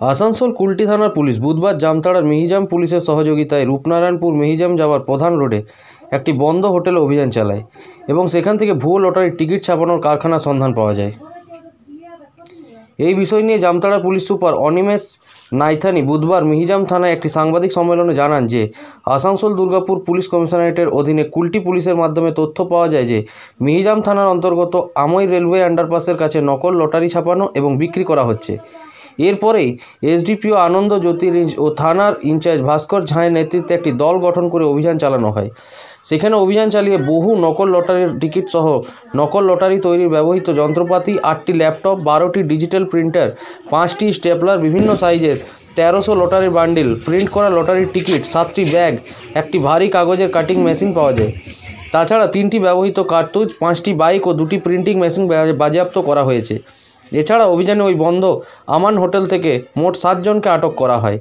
Asansol Kulti थानार police बुधवार जामताड़ार मिहिजाम पुलिसेर सहयोगिताय रूपनारायणपुर मिहिजाम जावार प्रधान रोडे एकटी बंद होटेले अभियान चालाय एबं सेखान थेके भुयो लटारिर टिकिट छापानोर कारखानार सन्धान पाওয়া যায়। এই বিষয় নিয়ে জামতাড়া পুলিশ সুপার অনিমেষ নাইথানি বুধবার মিহিজাম থানায় একটি সাংবাদিক সম্মেলনে জানান যে আসানসোল দুর্গাপুর পুলিশ কমিশনারেটের অধীনে কুল্টি পুলিশের মাধ্যমে তথ্য পাওয়া যায় যে মিহিজাম থানার অন্তর্গত আমই রেলওয়ে আন্ডারপাসের কাছে নকল লটারি ছাপানো এবং বিক্রি করা হচ্ছে। এরপরেই এসডিপিও আনন্দ জ্যোতিরিঞ্জ ও থানার ইনচার্জ ভাস্কর ঝাঁয়ের নেতৃত্বে একটি দল গঠন করে অভিযান চালানো হয়। সেখানে অভিযান চালিয়ে বহু নকল লটারির টিকিট সহ নকল লটারি তৈরির ব্যবহৃত যন্ত্রপাতি, 8টি ল্যাপটপ, 12টি ডিজিটাল প্রিন্টার, 5টি স্টেপলার, বিভিন্ন সাইজের 1300 লটারির বান্ডিল, প্রিন্ট করা লটারির টিকিট, 7টি ব্যাগ, একটি ভারী কাগজের কাটিং মেশিন পাওয়া যায়। তাছাড়া 3টি ব্যবহৃত কার্তুজ, 5টি বাইক ও 2টি প্রিন্টিং মেশিন বাজেয়াপ্ত করা হয়েছে। এছাড়া অভিযানে ওই বন্ধ আমান হোটেল থেকে মোট 7 জনকে আটক করা হয়,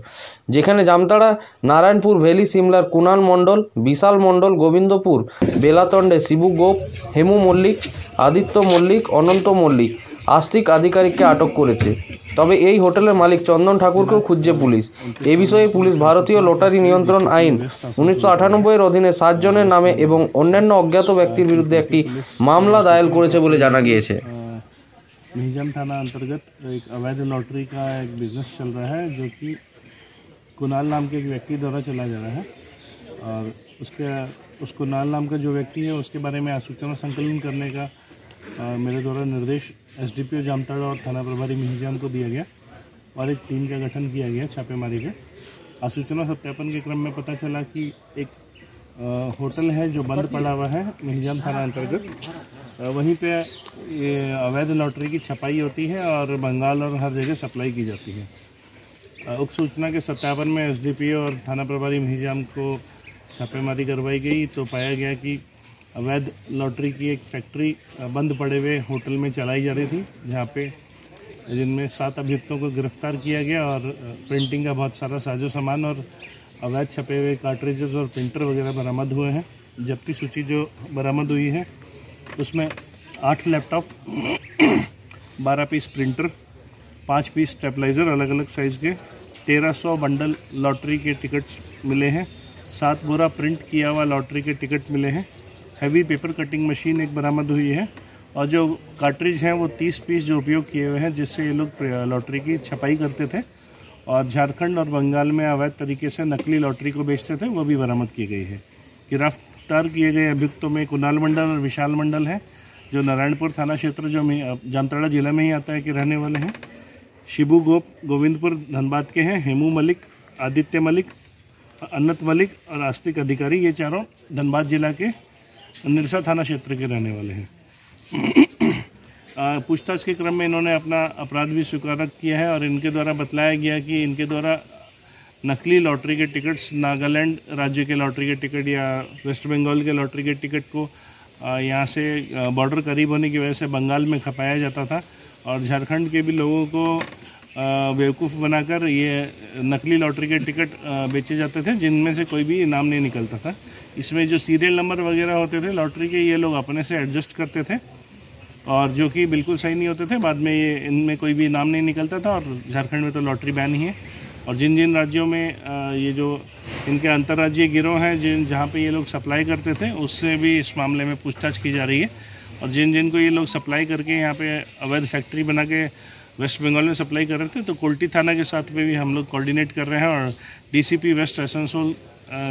যেখানে জামতাড়া, নারায়ণপুর ভ্যালি সিমলার কুণাল মণ্ডল, বিশাল মণ্ডল, গোবিন্দপুর বেলাতন্ডে শিবু গোপ, হেমু মল্লিক, আদিত্য মল্লিক, অনন্ত মল্লিক আস্তিক আধিকারিককে আটক করেছে। তবে এই হোটেলের মালিক চন্দন ঠাকুরকেও খুঁজছে পুলিশ। এ বিষয়ে পুলিশ ভারতীয় লটারি নিয়ন্ত্রণ আইন 1998 এর অধীনে 7 জনের নামে এবং অন্যান্য অজ্ঞাত ব্যক্তির বিরুদ্ধে একটি মামলা দায়ের করেছে বলে জানা গিয়েছে। मिहिजाम थाना अंतर्गत एक अवैध लॉटरी का एक बिज़नेस चल रहा है, जो कि कुणाल नाम के एक व्यक्ति द्वारा चला जा रहा है। और उस कुणाल नाम का जो व्यक्ति है उसके बारे में सूचना संकलन करने का मेरे द्वारा निर्देश एसडीपीओ जामताड़ा और थाना प्रभारी मिहिजाम को दिया गया और एक टीम का गठन किया गया छापेमारी के। सूचना सत्यापन के क्रम में पता चला कि एक होटल है जो बंद पड़ा हुआ है मिहिजाम थाना अंतर्गत, वहीं पे ये अवैध लॉटरी की छपाई होती है और बंगाल और हर जगह सप्लाई की जाती है। उक्त सूचना के सत्यापन में एसडीपीओ और थाना प्रभारी मिहिजाम को छापेमारी करवाई गई तो पाया गया कि अवैध लॉटरी की एक फैक्ट्री बंद पड़े हुए होटल में चलाई जा रही थी, जहाँ पे जिनमें 7 अभियुक्तों को गिरफ्तार किया गया और प्रिंटिंग का बहुत सारा साजो सामान और अवैध छपे हुए कार्ट्रिजेस और प्रिंटर वगैरह बरामद हुए हैं। जब्ती सूची जो बरामद हुई है उसमें 8 laptop, 12 piece printer, 5 piece stabilizer अलग अलग साइज़ के, 1300 बंडल लॉटरी के टिकट्स मिले हैं, 7 बोरा प्रिंट किया हुआ लॉटरी के टिकट मिले हैं, हैवी पेपर कटिंग मशीन एक बरामद हुई है और जो कार्ट्रिज हैं वो 30 पीस जो उपयोग किए हुए हैं, जिससे ये लोग लॉटरी की छपाई करते थे और झारखंड और बंगाल में अवैध तरीके से नकली लॉटरी को बेचते थे, वो भी बरामद की गई है। गिरफ्तार किए गए अभियुक्तों में कुणाल मंडल और विशाल मंडल है, जो नारायणपुर थाना क्षेत्र जो जामताड़ा जिला में ही आता है के रहने वाले हैं। शिबू गोप गोविंदपुर धनबाद के हैं। हेमू मलिक, आदित्य मलिक, अन्नत मलिक और आस्तिक अधिकारी, ये चारों धनबाद जिला के निरसा थाना क्षेत्र के रहने वाले हैं। पूछताछ के क्रम में इन्होंने अपना अपराध भी स्वीकार किया है और इनके द्वारा बतलाया गया कि इनके द्वारा नकली लॉटरी के टिकट्स, नागालैंड राज्य के लॉटरी के टिकट या वेस्ट बंगाल के लॉटरी के टिकट को यहाँ से बॉर्डर करीब होने की वजह से बंगाल में खपाया जाता था और झारखंड के भी लोगों को बेवकूफ़ बनाकर ये नकली लॉटरी के टिकट बेचे जाते थे, जिनमें से कोई भी इनाम नहीं निकलता था। इसमें जो सीरियल नंबर वगैरह होते थे लॉटरी के, ये लोग अपने से एडजस्ट करते थे और जो कि बिल्कुल सही नहीं होते थे। बाद में ये इनमें कोई भी इनाम नहीं निकलता था और झारखंड में तो लॉटरी बैन ही है। और जिन जिन राज्यों में ये जो इनके अंतर्राज्यीय गिरोह हैं, जहाँ पे ये लोग सप्लाई करते थे, उससे भी इस मामले में पूछताछ की जा रही है। और जिन जिन को ये लोग सप्लाई करके यहाँ पे अवैध फैक्ट्री बना के वेस्ट बंगाल में सप्लाई कर रहे थे, तो कुल्टी थाना के साथ में भी हम लोग कोऑर्डिनेट कर रहे हैं और डीसीपी वेस्ट आसनसोल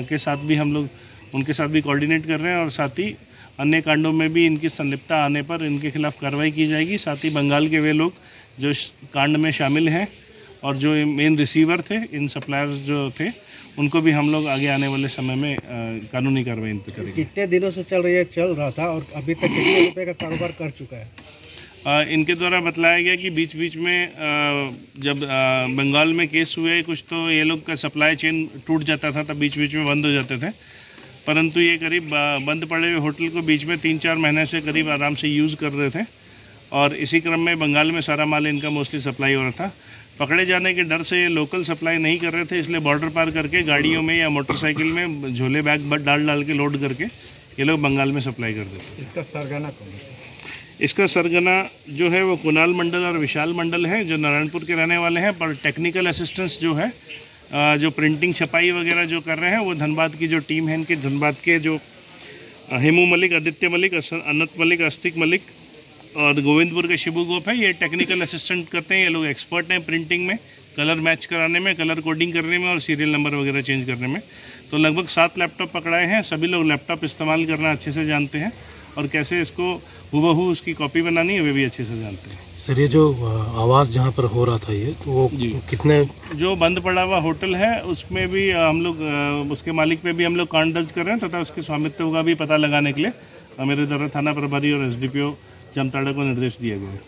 के साथ भी हम लोग उनके साथ भी कोऑर्डिनेट कर रहे हैं और साथ ही अन्य कांडों में भी इनकी संलिप्तता आने पर इनके खिलाफ कार्रवाई की जाएगी। साथ ही बंगाल के वे लोग जो इस कांड में शामिल हैं और जो मेन रिसीवर थे, इन सप्लायर्स जो थे, उनको भी हम लोग आगे आने वाले समय में कानूनी कार्रवाई इन पर करेंगे। कितने दिनों से चल रहा था और अभी तक कितने रुपए का कारोबार कर चुका है? इनके द्वारा बतलाया गया कि बीच बीच में जब बंगाल में केस हुए कुछ, तो ये लोग का सप्लाई चेन टूट जाता था, तब बीच बीच में बंद हो जाते थे। परंतु ये करीब बंद पड़े हुए होटल को बीच में 3-4 महीने से करीब आराम से यूज़ कर रहे थे और इसी क्रम में बंगाल में सारा माल इनका मोस्टली सप्लाई हो रहा था। पकड़े जाने के डर से ये लोकल सप्लाई नहीं कर रहे थे, इसलिए बॉर्डर पार करके गाड़ियों में या मोटरसाइकिल में झोले बैग डाल के लोड करके ये लोग बंगाल में सप्लाई कर देते। इसका सरगना कौन है? इसका सरगना जो है वो कुणाल मंडल और विशाल मंडल है, जो नारायणपुर के रहने वाले हैं। पर टेक्निकल असिस्टेंस जो है, जो प्रिंटिंग छपाई वगैरह जो कर रहे हैं, वो धनबाद की जो टीम है, इनके धनबाद के जो हेमू मलिक, आदित्य मलिक, अनंत मलिक, अस्तिक मलिक और गोविंदपुर के शिबू गोप है। ये टेक्निकल असिस्टेंट करते हैं। ये लोग एक्सपर्ट हैं प्रिंटिंग में, कलर मैच कराने में, कलर कोडिंग करने में और सीरियल नंबर वगैरह चेंज करने में। तो लगभग 7 लैपटॉप पकड़ाए हैं। सभी लोग लैपटॉप इस्तेमाल करना अच्छे से जानते हैं और कैसे इसको हुबहू उसकी कॉपी बनानी है वे भी अच्छे से जानते हैं। सर, ये जो आवाज़ जहाँ पर हो रहा था ये, तो वो कितने, जो बंद पड़ा हुआ होटल है उसमें भी हम लोग उसके मालिक पे भी हम लोग कांड दर्ज कर रहे हैं तथा उसके स्वामित्व का भी पता लगाने के लिए मेरे द्वारा थाना प्रभारी और SDPO जामताड़ा को निर्देश दिया गया है।